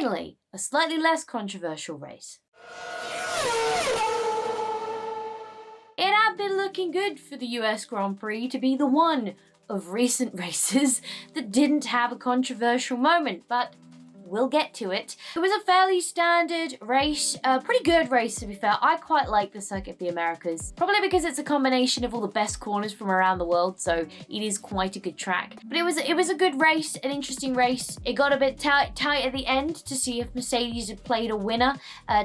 finally, a slightly less controversial race. It had been looking good for the US Grand Prix to be the one of recent races that didn't have a controversial moment, but we'll get to it. It was a fairly standard race, a pretty good race to be fair. I quite like the Circuit of the Americas, probably because it's a combination of all the best corners from around the world, so it is quite a good track. But it was a good race, an interesting race. It got a bit tight at the end to see if Mercedes had played a winner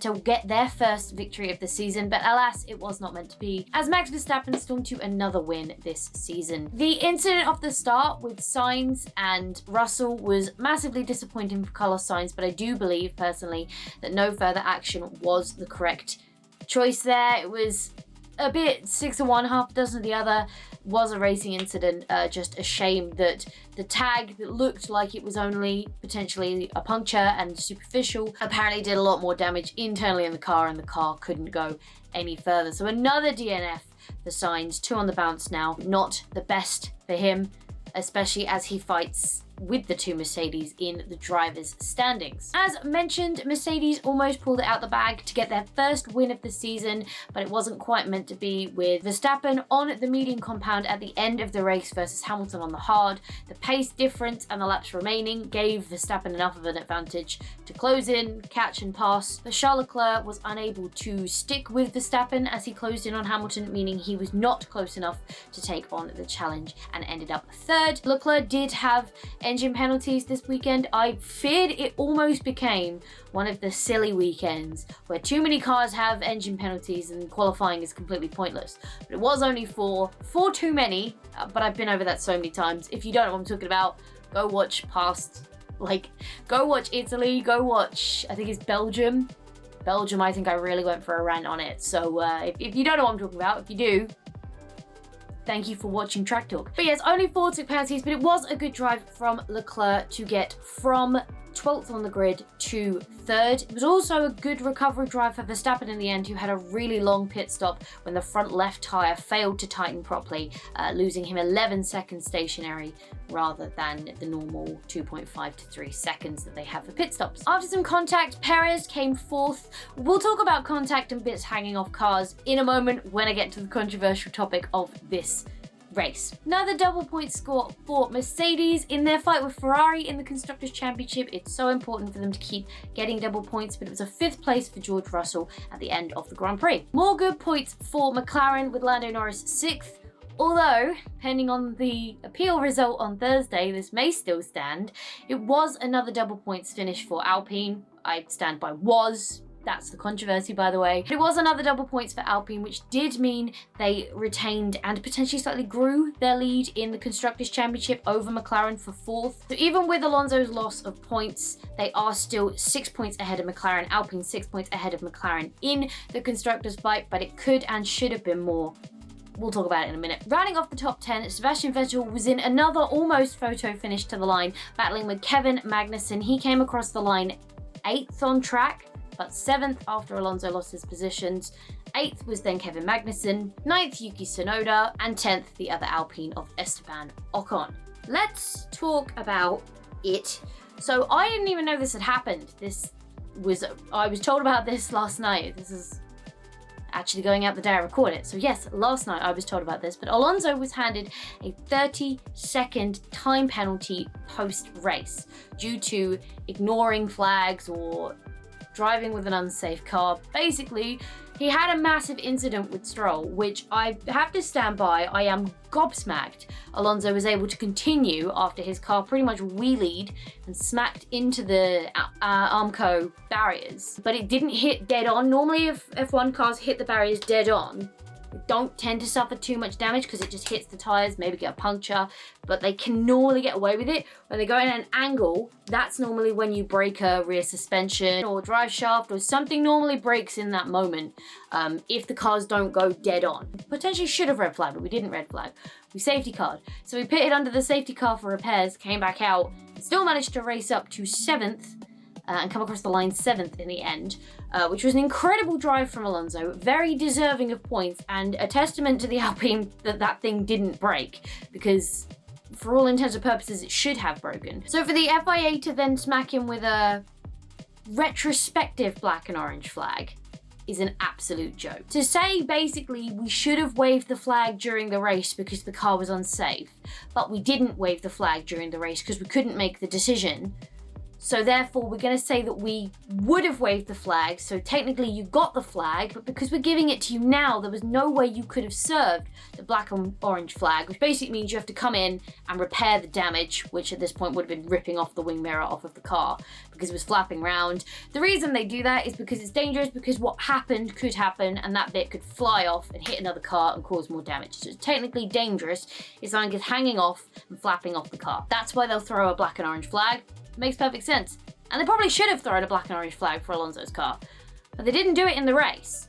to get their first victory of the season, but alas, it was not meant to be, as Max Verstappen stormed to another win this season. The incident off the start with Sainz and Russell was massively disappointing for Carlos Sainz, but I do believe personally that no further action was the correct choice there. It was a bit 6 of one, half a dozen of the other. Was a racing incident. Just a shame that the tag that looked like it was only potentially a puncture and superficial apparently did a lot more damage internally in the car, and the car couldn't go any further. So another DNF for Sainz, 2 on the bounce now. Not the best for him, especially as he fights with the 2 Mercedes in the drivers' standings. As mentioned, Mercedes almost pulled it out the bag to get their first win of the season, but it wasn't quite meant to be, with Verstappen on the medium compound at the end of the race versus Hamilton on the hard. The pace difference and the laps remaining gave Verstappen enough of an advantage to close in, catch and pass, but Charles Leclerc was unable to stick with Verstappen as he closed in on Hamilton, meaning he was not close enough to take on the challenge and ended up third. Leclerc did have engine penalties this weekend. I feared it almost became one of the silly weekends where too many cars have engine penalties and qualifying is completely pointless. But it was only 4 too many, but I've been over that so many times. If you don't know what I'm talking about, go watch go watch Italy, go watch, I think it's Belgium, I think I really went for a rant on it. So if you don't know what I'm talking about, if you do, thank you for watching Track Talk. But yes, only 4 took penalties, but it was a good drive from Leclerc to get from 12th on the grid to 3rd. It was also a good recovery drive for Verstappen in the end, who had a really long pit stop when the front left tyre failed to tighten properly, losing him 11 seconds stationary rather than the normal 2.5 to 3 seconds that they have for pit stops. After some contact, Perez came 4th. We'll talk about contact and bits hanging off cars in a moment when I get to the controversial topic of this race. Another double point score for Mercedes in their fight with Ferrari in the Constructors' Championship. It's so important for them to keep getting double points, but it was a 5th place for George Russell at the end of the Grand Prix. More good points for McLaren, with Lando Norris 6th. Although, depending on the appeal result on Thursday, this may still stand. It was another double points finish for Alpine. I stand by was. That's the controversy, by the way. It was another double points for Alpine, which did mean they retained and potentially slightly grew their lead in the Constructors' Championship over McLaren for 4th. So even with Alonso's loss of points, they are still 6 points ahead of McLaren. Alpine 6 points ahead of McLaren in the Constructors' fight, but it could and should have been more. We'll talk about it in a minute. Rounding off the top 10, Sebastian Vettel was in another almost photo finish to the line, battling with Kevin Magnussen. He came across the line 8th on track, but 7th after Alonso lost his positions. 8th was then Kevin Magnussen, 9th Yuki Tsunoda, and 10th the other Alpine of Esteban Ocon. Let's talk about it. So I didn't even know this had happened. I was told about this last night. This is actually going out the day I record it. So yes, last night I was told about this, but Alonso was handed a 30-second time penalty post-race due to ignoring flags or driving with an unsafe car. Basically, he had a massive incident with Stroll, which I have to stand by. I am gobsmacked Alonso was able to continue after his car pretty much wheelied and smacked into the Armco barriers, but it didn't hit dead on. Normally if F1 cars hit the barriers dead on, they don't tend to suffer too much damage because it just hits the tires, maybe get a puncture, but they can normally get away with it. When they go in an angle, that's normally when you break a rear suspension or drive shaft or something normally breaks in that moment if the cars don't go dead on. Potentially should have red flag, but we didn't red flag. We safety car'd. So we pitted under the safety car for repairs, came back out, and still managed to race up to 7th and come across the line 7th in the end, which was an incredible drive from Alonso, very deserving of points, and a testament to the Alpine that thing didn't break, because for all intents and purposes it should have broken. So for the FIA to then smack him with a retrospective black and orange flag is an absolute joke. To say basically we should have waved the flag during the race because the car was unsafe, but we didn't wave the flag during the race because we couldn't make the decision. So therefore we're going to say that we would have waved the flag, so technically you got the flag, but because we're giving it to you now, there was no way you could have served the black and orange flag, which basically means you have to come in and repair the damage, which at this point would have been ripping off the wing mirror off of the car because it was flapping around. The reason they do that is because it's dangerous, because what happened could happen and that bit could fly off and hit another car and cause more damage. So it's technically dangerous if something is hanging off and flapping off the car. That's why they'll throw a black and orange flag. Makes perfect sense. And they probably should have thrown a black and orange flag for Alonso's car, but they didn't do it in the race.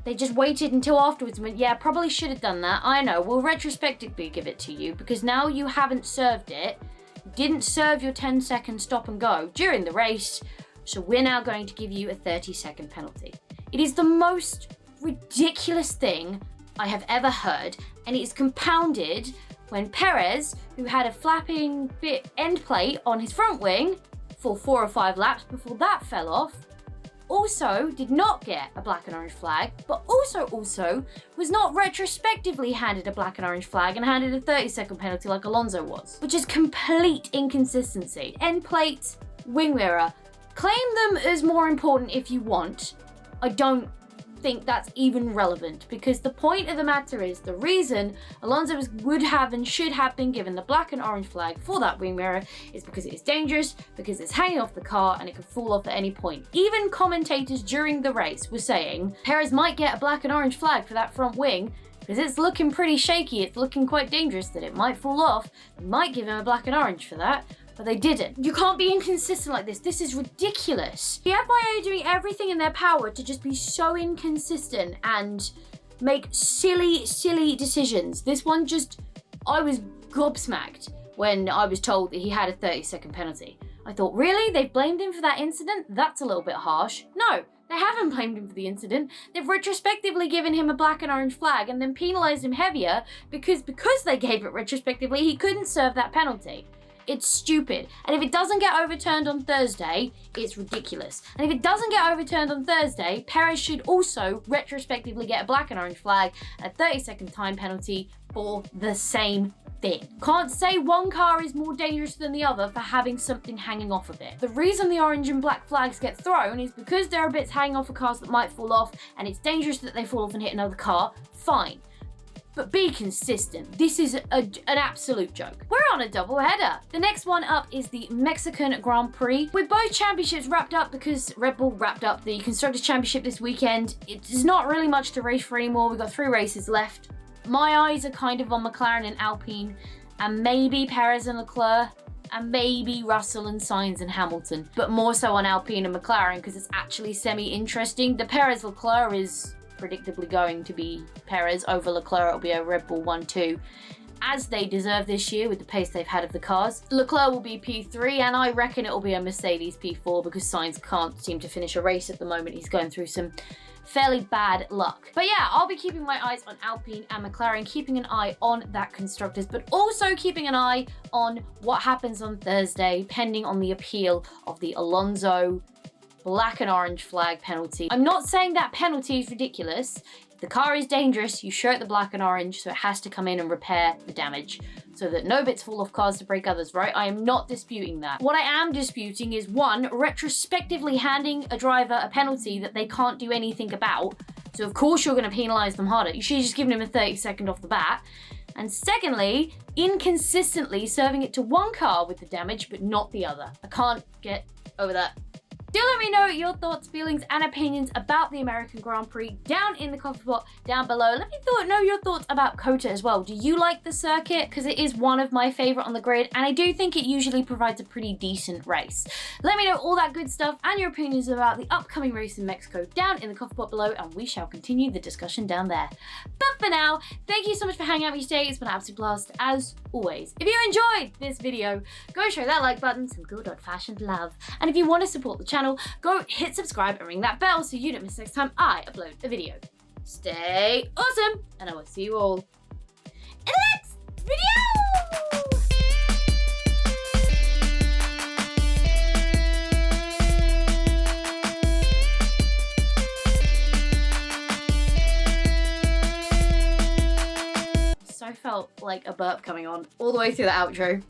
They just waited until afterwards and went, yeah, probably should have done that. I know, we'll retrospectively give it to you because now you haven't served it. You didn't serve your 10-second stop and go during the race, so we're now going to give you a 30-second penalty. It is the most ridiculous thing I have ever heard, and it is compounded when Perez, who had a flapping end plate on his front wing for 4 or 5 laps before that fell off, also did not get a black and orange flag, but also was not retrospectively handed a black and orange flag and handed a 30-second penalty like Alonso was, which is complete inconsistency. End plate, wing mirror, claim them as more important if you want. I don't think that's even relevant, because the point of the matter is the reason Alonso would have and should have been given the black and orange flag for that wing mirror is because it is dangerous, because it's hanging off the car and it can fall off at any point. Even commentators during the race were saying Perez might get a black and orange flag for that front wing because it's looking pretty shaky, it's looking quite dangerous that it might fall off. They might give him a black and orange for that, but they didn't. You can't be inconsistent like this. This is ridiculous. The FIA are doing everything in their power to just be so inconsistent and make silly decisions. This one just, I was gobsmacked when I was told that he had a 30-second penalty. I thought, really? They've blamed him for that incident? That's a little bit harsh. No, they haven't blamed him for the incident. They've retrospectively given him a black and orange flag and then penalized him heavier because they gave it retrospectively, he couldn't serve that penalty. It's stupid. And if it doesn't get overturned on Thursday, it's ridiculous. And if it doesn't get overturned on Thursday, Perez should also retrospectively get a black and orange flag and a 30-second time penalty for the same thing. Can't say one car is more dangerous than the other for having something hanging off of it. The reason the orange and black flags get thrown is because there are bits hanging off of cars that might fall off and it's dangerous that they fall off and hit another car. Fine. But be consistent. This is an absolute joke. We're on a double header. The next one up is the Mexican Grand Prix. With both championships wrapped up because Red Bull wrapped up the Constructors' Championship this weekend, it's not really much to race for anymore. We've got 3 races left. My eyes are kind of on McLaren and Alpine, and maybe Perez and Leclerc, and maybe Russell and Sainz and Hamilton, but more so on Alpine and McLaren because it's actually semi-interesting. The Perez-Leclerc is predictably going to be Perez over Leclerc. It'll be a Red Bull 1-2, as they deserve this year with the pace they've had of the cars. Leclerc will be P3, and I reckon it'll be a Mercedes P4 because Sainz can't seem to finish a race at the moment. He's going through some fairly bad luck. But yeah, I'll be keeping my eyes on Alpine and McLaren, keeping an eye on that Constructors, but also keeping an eye on what happens on Thursday, pending on the appeal of the Alonso black and orange flag penalty. I'm not saying that penalty is ridiculous. If the car is dangerous, you show it the black and orange, so it has to come in and repair the damage so that no bits fall off cars to break others, right? I am not disputing that. What I am disputing is, one, retrospectively handing a driver a penalty that they can't do anything about. So of course you're going to penalise them harder. You should have just given him a 30-second off the bat. And secondly, inconsistently serving it to one car with the damage, but not the other. I can't get over that. Do let me know your thoughts, feelings, and opinions about the American Grand Prix down in the comment box down below. Let me know your thoughts about COTA as well. Do you like the circuit? Because it is one of my favorite on the grid, and I do think it usually provides a pretty decent race. Let me know all that good stuff and your opinions about the upcoming race in Mexico down in the comment box below, and we shall continue the discussion down there. But for now, thank you so much for hanging out with me today. It's been an absolute blast as always. If you enjoyed this video, go show that like button some good old-fashioned love. And if you want to support the channel, go hit subscribe and ring that bell so you don't miss next time I upload a video. Stay awesome, and I will see you all in the next video! I felt like a burp coming on all the way through the outro.